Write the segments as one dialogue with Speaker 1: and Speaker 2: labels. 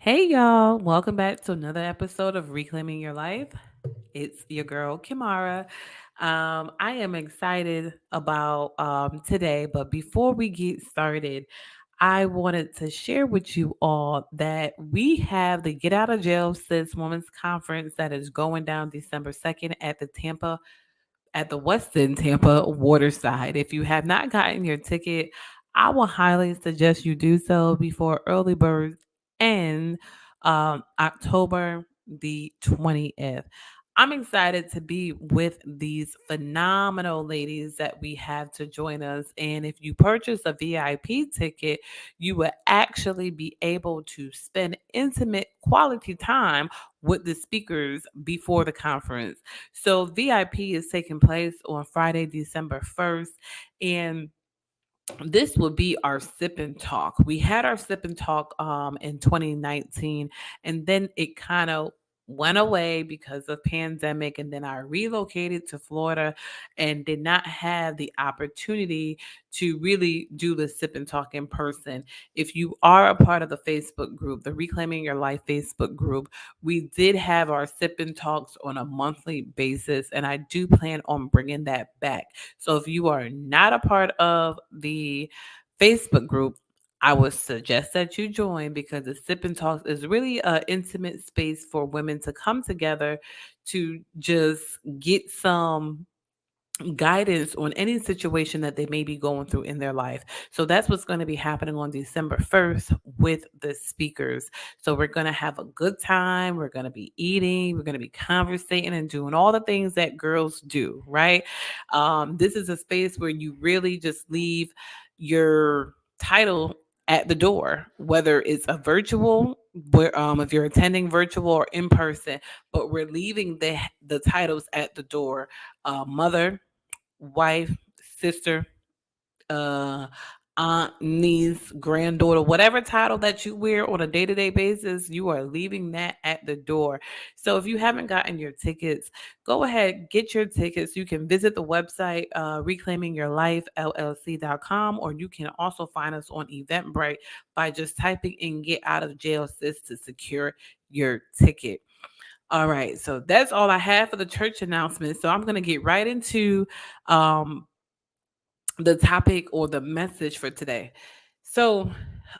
Speaker 1: Hey y'all, welcome back to another episode of Reclaiming Your Life. It's your girl Kimarra. I am excited about today, but before we get started, I wanted to share with you all that we have the Get Out of Jail Sis Women's Conference that is going down December 2nd at the Westin Tampa Waterside. If you have not gotten your ticket, I will highly suggest you do so before early birds end October the 20th. I'm excited to be with these phenomenal ladies that we have to join us. And if you purchase a VIP ticket, you will actually be able to spend intimate quality time with the speakers before the conference. So VIP is taking place on Friday, December 1st. And this will be our sip and talk. We had our sip and talk in 2019, and then it kind of went away because of pandemic, and then I relocated to Florida and did not have the opportunity to really do the sip and talk in person. If you are a part of the Facebook group, the Reclaiming Your Life Facebook group, we did have our sip and talks on a monthly basis, and I do plan on bringing that back. So if you are not a part of the Facebook group, I would suggest that you join because the Sip and Talks is really an intimate space for women to come together to just get some guidance on any situation that they may be going through in their life. So that's what's going to be happening on December 1st with the speakers. So we're going to have a good time. We're going to be eating. We're going to be conversating and doing all the things that girls do, right? This is a space where you really just leave your title at the door, whether it's a virtual, where if you're attending virtual or in person, but we're leaving the titles at the door. Mother, wife, sister, uh, aunt, niece, granddaughter, whatever title that you wear on a day to day basis, you are leaving that at the door. So if you haven't gotten your tickets, go ahead, get your tickets. You can visit the website, reclaimingyourlifellc.com, or you can also find us on Eventbrite by just typing in Get Out of Jail Sis to secure your ticket. All right, so that's all I have for the church announcement. So I'm going to get right into um, the topic or the message for today. So,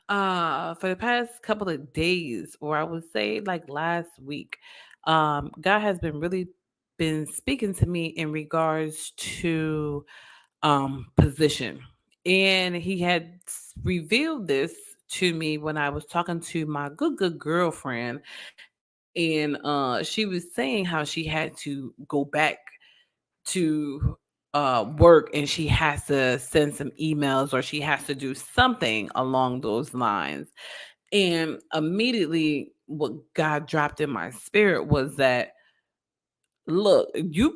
Speaker 1: for the past couple of days, or I would say like last week, God has been speaking to me in regards to position, and He had revealed this to me when I was talking to my good girlfriend, and she was saying how she had to go back to work and she has to send some emails or she has to do something along those lines. And immediately, what God dropped in my spirit was that, look, you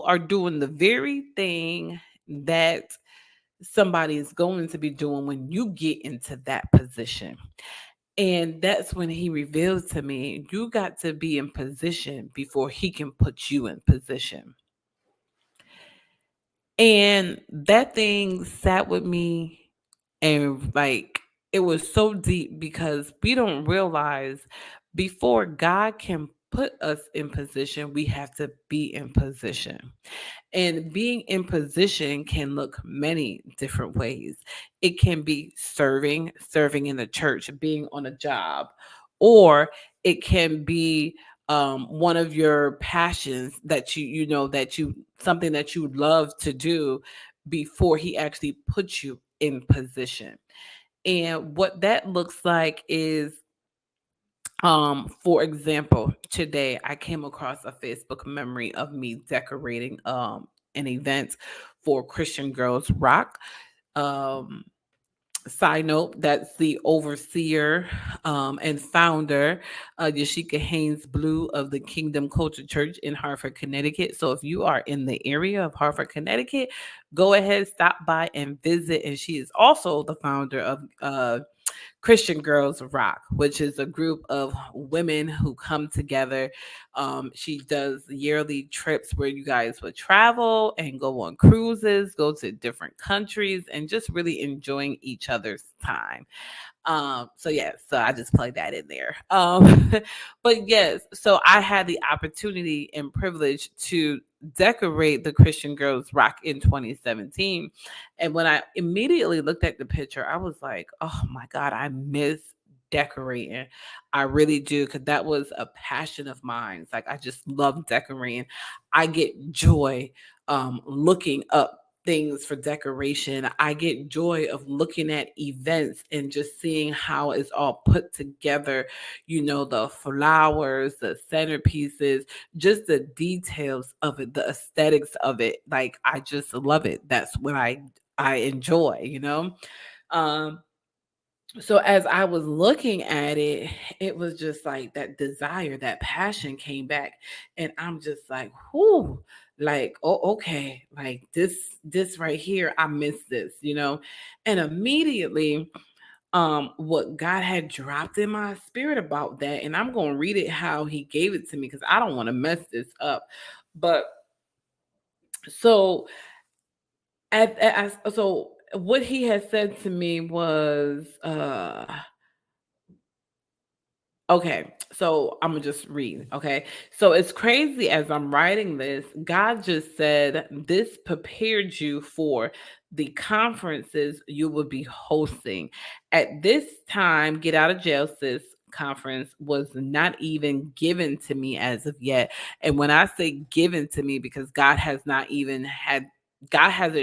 Speaker 1: are doing the very thing that somebody is going to be doing when you get into that position. And that's when he reveals to me, you got to be in position before he can put you in position. And that thing sat with me, and like it was so deep because we don't realize before God can put us in position, we have to be in position. And being in position can look many different ways. It can be serving in the church, being on a job, or it can be one of your passions that you something that you love to do before he actually puts you in position. And what that looks like is, for example, today I came across a Facebook memory of me decorating an event for Christian Girls Rock. Um Side note, that's the overseer and founder, Yashika Haynes Blue of the Kingdom Culture Church in Hartford, Connecticut. So if you are in the area of Hartford, Connecticut, go ahead, stop by and visit. And she is also the founder of Christian Girls Rock, which is a group of women who come together. She does yearly trips where you guys would travel and go on cruises, go to different countries, and just really enjoying each other's time. So yes, so I just plugged that in there. But yes, so I had the opportunity and privilege to decorate the Christian Girls Rock in 2017. And when I immediately looked at the picture, I was like, oh my God, I miss decorating. I really do, because that was a passion of mine. It's like I just love decorating. I get joy looking up things for decoration. I get joy of looking at events and just seeing how it's all put together, the flowers, the centerpieces, just the details of it, the aesthetics of it. Like I just love it. That's what I enjoy. Um so as I was looking at it, it was just like that desire, that passion came back. And I'm just like, whoo, like, oh, okay, like this right here, I miss this. And immediately, what God had dropped in my spirit about that, and I'm gonna read it how he gave it to me because I don't want to mess this up. But so so what he had said to me was okay, so I'm gonna just read. Okay, so it's crazy as I'm writing this. God just said this prepared you for the conferences you will be hosting. At this time, Get Out of Jail Sis conference was not even given to me as of yet. And when I say given to me, because God hasn't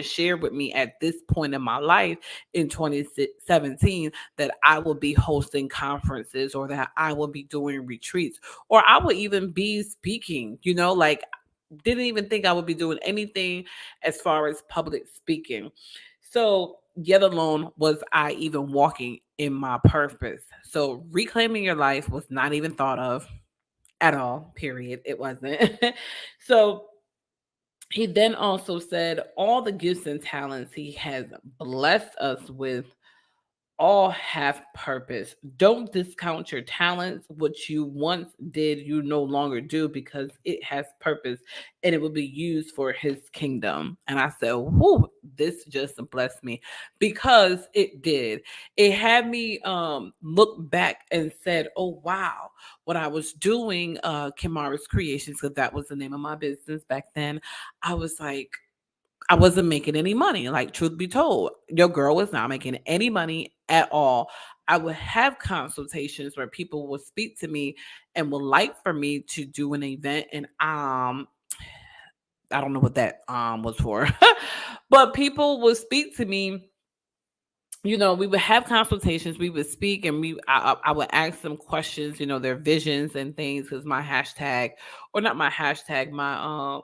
Speaker 1: shared with me at this point in my life in 2017 that I will be hosting conferences or that I will be doing retreats or I will even be speaking, like didn't even think I would be doing anything as far as public speaking. So, yet alone was I even walking in my purpose. So, reclaiming your life was not even thought of at all, period. It wasn't. So, he then also said, all the gifts and talents he has blessed us with all have purpose. Don't discount your talents. What you once did, you no longer do because it has purpose and it will be used for his kingdom. And I said, whoo, this just blessed me because it did. It had me look back and said, oh wow, what I was doing, Kimarra's Creations, because that was the name of my business back then. I was like, I wasn't making any money. Like, truth be told, your girl was not making any money at all. I would have consultations where people would speak to me and would like for me to do an event. And I don't know what that was for. But people would speak to me. We would have consultations, we would speak, and I would ask them questions, their visions and things, because my hashtag, or not my hashtag, my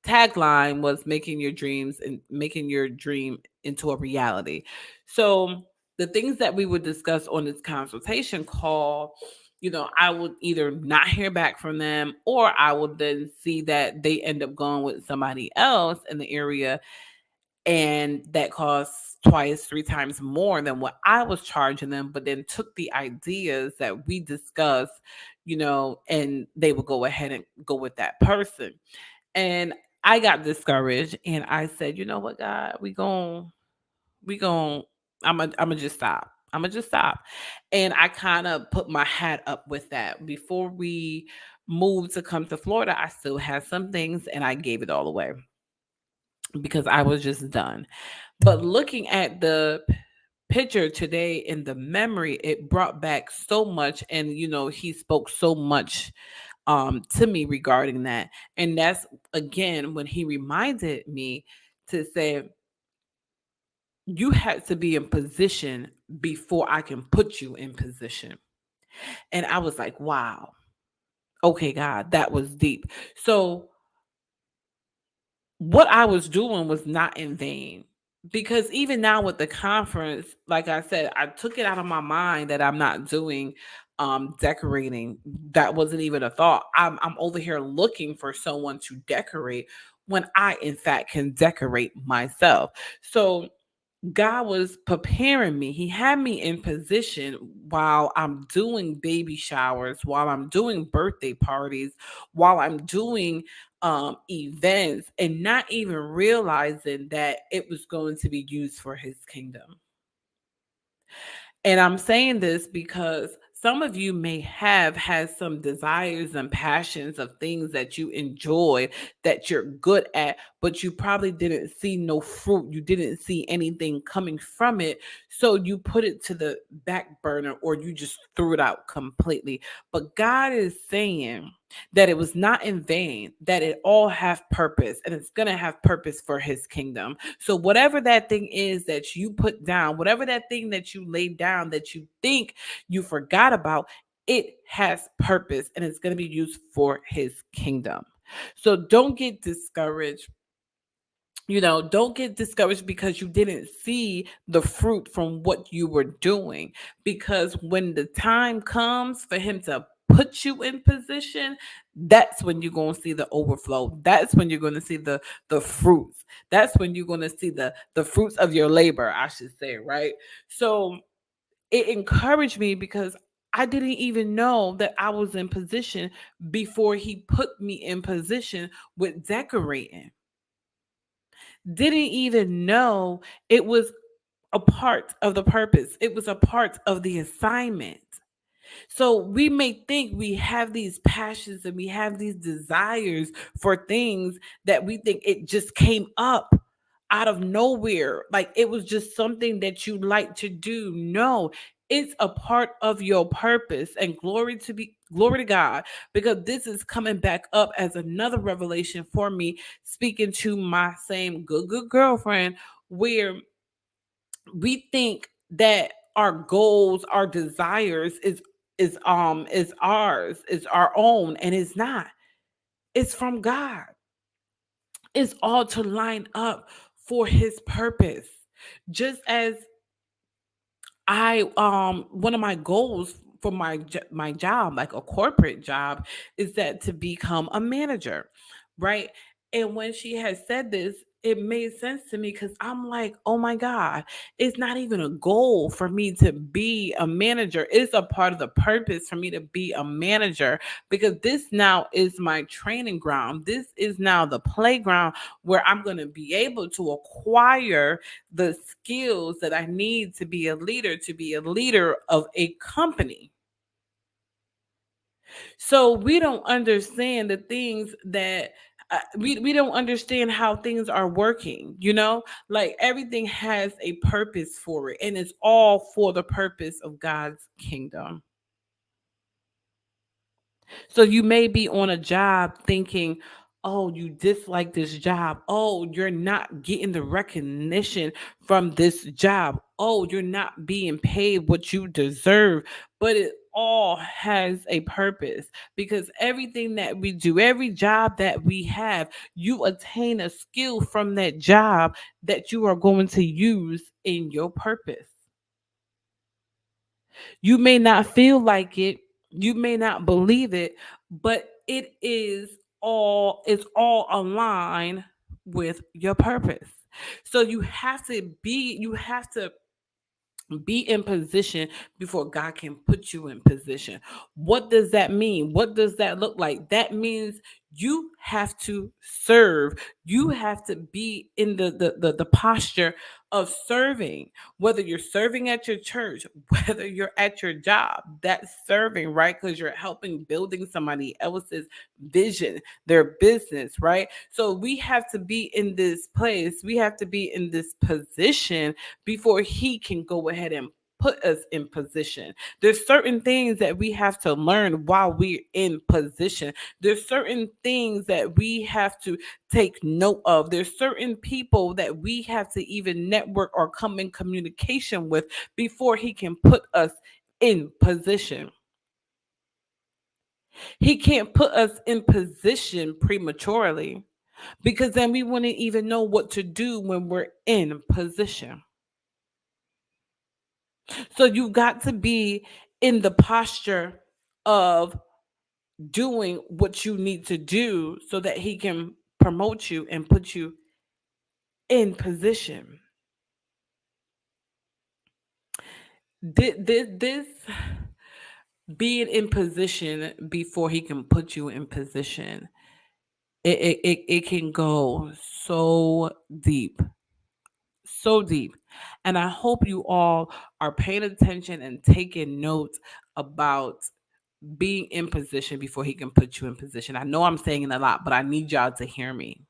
Speaker 1: tagline was making your dreams and making your dream into a reality. So the things that we would discuss on this consultation call, I would either not hear back from them or I would then see that they end up going with somebody else in the area and that costs twice, three times more than what I was charging them, but then took the ideas that we discussed, and they would go ahead and go with that person. And I got discouraged and I said, you know what, God, we gon' I'm gonna just stop. I'm gonna just stop. And I kind of put my hat up with that. Before we moved to come to Florida, I still had some things and I gave it all away because I was just done. But looking at the picture today in the memory, it brought back so much. And, he spoke so much to me regarding that. And that's again when he reminded me to say, you had to be in position before I can put you in position. And I was like, wow, okay, God, that was deep. So what I was doing was not in vain. Because even now with the conference, like I said, I took it out of my mind that I'm not doing decorating. That wasn't even a thought. I'm over here looking for someone to decorate when I in fact can decorate myself. So God was preparing me. He had me in position while I'm doing baby showers, while I'm doing birthday parties, while I'm doing events, and not even realizing that it was going to be used for his kingdom. And I'm saying this because some of you may have had some desires and passions of things that you enjoy, that you're good at, but you probably didn't see no fruit. You didn't see anything coming from it. So you put it to the back burner or you just threw it out completely. But God is saying that it was not in vain, that it all have purpose and it's going to have purpose for his kingdom. So whatever that thing is that you put down, whatever that thing that you laid down that you think you forgot about, it has purpose and it's going to be used for his kingdom. So don't get discouraged. Don't get discouraged because you didn't see the fruit from what you were doing. Because when the time comes for him to put you in position, that's when you're going to see the overflow. That's when you're going to see the fruits. That's when you're going to see the fruits of your labor, I should say, right? So it encouraged me because I didn't even know that I was in position before he put me in position with decorating. Didn't even know it was a part of the purpose. It was a part of the assignment. So we may think we have these passions and we have these desires for things that we think it just came up out of nowhere. Like it was just something that you like to do. No, it's a part of your purpose, and glory to God, because this is coming back up as another revelation for me, speaking to my same good girlfriend, where we think that our goals, our desires is ours, is our own, and it's not. It's from God. It's all to line up for his purpose. Just as I one of my goals for my job, like a corporate job, is that to become a manager, right? And when she had said this, it made sense to me because I'm like, oh my God, it's not even a goal for me to be a manager. It's a part of the purpose for me to be a manager, because this now is my training ground. This is now the playground where I'm going to be able to acquire the skills that I need to be a leader of a company. So we don't understand the things that we don't understand how things are working. Like everything has a purpose for it, and it's all for the purpose of God's kingdom. So you may be on a job thinking, oh, you dislike this job. Oh, you're not getting the recognition from this job. Oh, you're not being paid what you deserve. But it all has a purpose, because everything that we do, every job that we have, you attain a skill from that job that you are going to use in your purpose. You may not feel like it, you may not believe it, but it's all aligned with your purpose. So you have to be in position before God can put you in position. What does that mean? What does that look like? That means you have to serve. You have to be in the posture of serving, whether you're serving at your church, whether you're at your job. That's serving, right? Because you're helping building somebody else's vision, their business, right? So we have to be in this place. We have to be in this position before he can go ahead and put us in position. There's certain things that we have to learn while we're in position. There's certain things that we have to take note of. There's certain people that we have to even network or come in communication with before he can put us in position. He can't put us in position prematurely, because then we wouldn't even know what to do when we're in position. So you've got to be in the posture of doing what you need to do so that he can promote you and put you in position. This being in position before he can put you in position, it can go so deep, so deep. And I hope you all are paying attention and taking notes about being in position before he can put you in position. I know I'm saying it a lot, but I need y'all to hear me.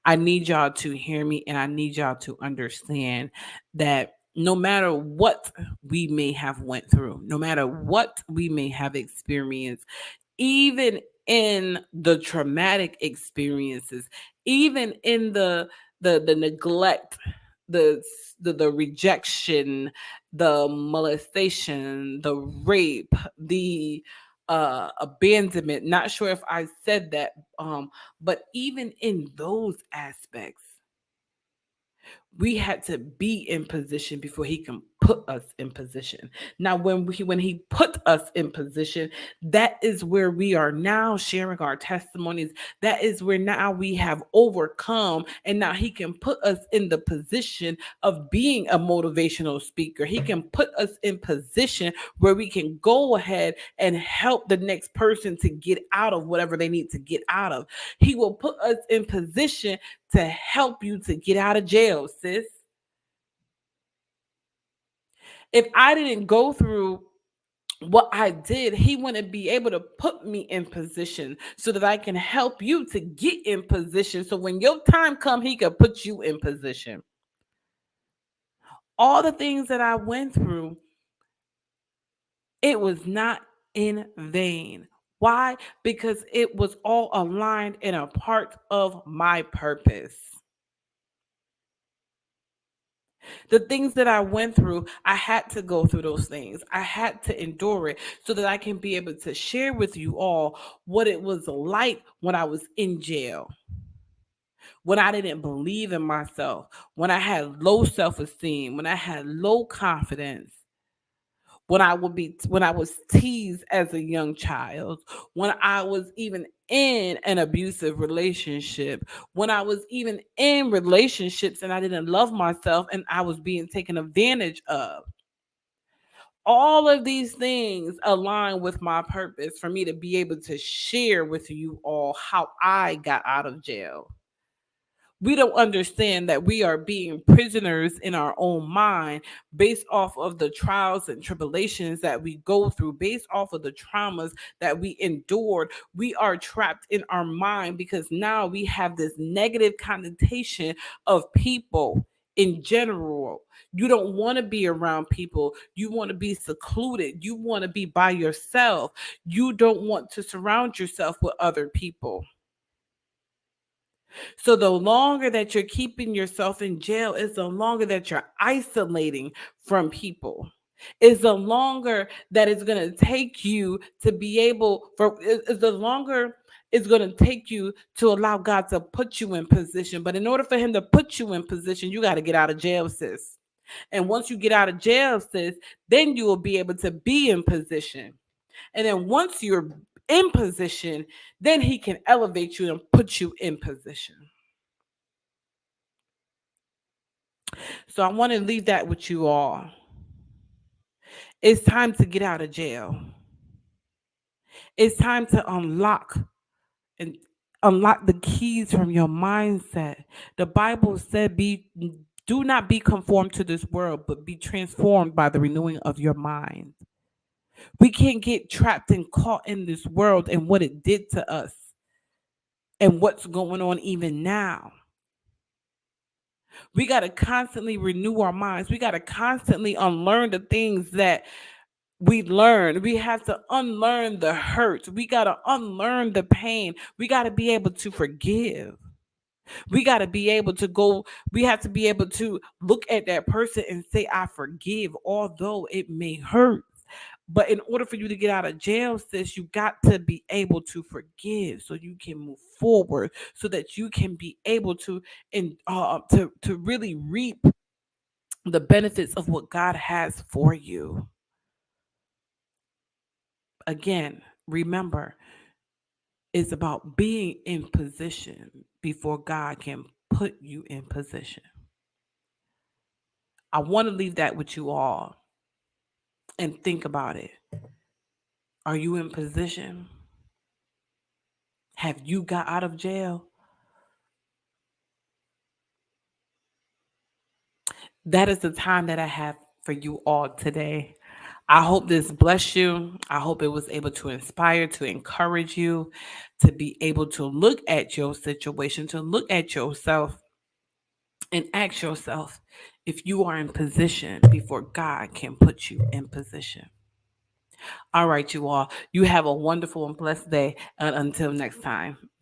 Speaker 1: I need y'all to hear me, and I need y'all to understand that no matter what we may have went through, no matter what we may have experienced, even in the traumatic experiences, even in the neglect, the the rejection, the molestation, the rape, the abandonment. Not sure if I said that, but even in those aspects, we had to be in position before he can put us in position. Now, when he put us in position, that is where we are now sharing our testimonies. That is where now we have overcome, and now he can put us in the position of being a motivational speaker. He can put us in position where we can go ahead and help the next person to get out of whatever they need to get out of. He will put us in position to help you to get out of jail, sis. If I didn't go through what I did, he wouldn't be able to put me in position so that I can help you to get in position. So when your time comes, he can put you in position. All the things that I went through, it was not in vain. Why? Because it was all aligned in a part of my purpose. The things that I went through, I had to go through those things. I had to endure it so that I can be able to share with you all what it was like when I was in jail, when I didn't believe in myself, when I had low self esteem, when I had low confidence, when I was teased as a young child, when I was even in an abusive relationship, when I was even in relationships and I didn't love myself and I was being taken advantage of. All of these things align with my purpose for me to be able to share with you all how I got out of jail. We don't understand that we are being prisoners in our own mind based off of the trials and tribulations that we go through, based off of the traumas that we endured. We are trapped in our mind because now we have this negative connotation of people in general. You don't want to be around people. You want to be secluded. You want to be by yourself. You don't want to surround yourself with other people. So the longer that you're keeping yourself in jail is the longer that you're isolating from people. Is the longer that it's going to take you to be able for is the longer it's going to take you to allow God to put you in position. But in order for him to put you in position, you got to get out of jail, sis. And once you get out of jail, sis, then you will be able to be in position. And then once you're in position, then he can elevate you and put you in position. So I want to leave that with you all. It's time to get out of jail. It's time to and unlock the keys from your mindset. The Bible said be do not be conformed to this world, but be transformed by the renewing of your mind. We can't get trapped and caught in this world and what it did to us and what's going on even now. We got to constantly renew our minds. We got to constantly unlearn the things that we learn. We have to unlearn the hurt. We got to unlearn the pain. We got to be able to forgive. We got to be able to go, we have to be able to look at that person and say, I forgive, although it may hurt. But in order for you to get out of jail, sis, you got to be able to forgive so you can move forward, so that you can be able to to really reap the benefits of what God has for you. Again, remember, it's about being in position before God can put you in position. I want to leave that with you all. and think about it. Are you in position? Have you got out of jail? That is the time that I have for you all today. I hope this blessed you. I hope it was able to inspire, to encourage you, to be able to look at your situation, to look at yourself and ask yourself if you are in position before God can put you in position. All right, you all. You have a wonderful and blessed day. And until next time.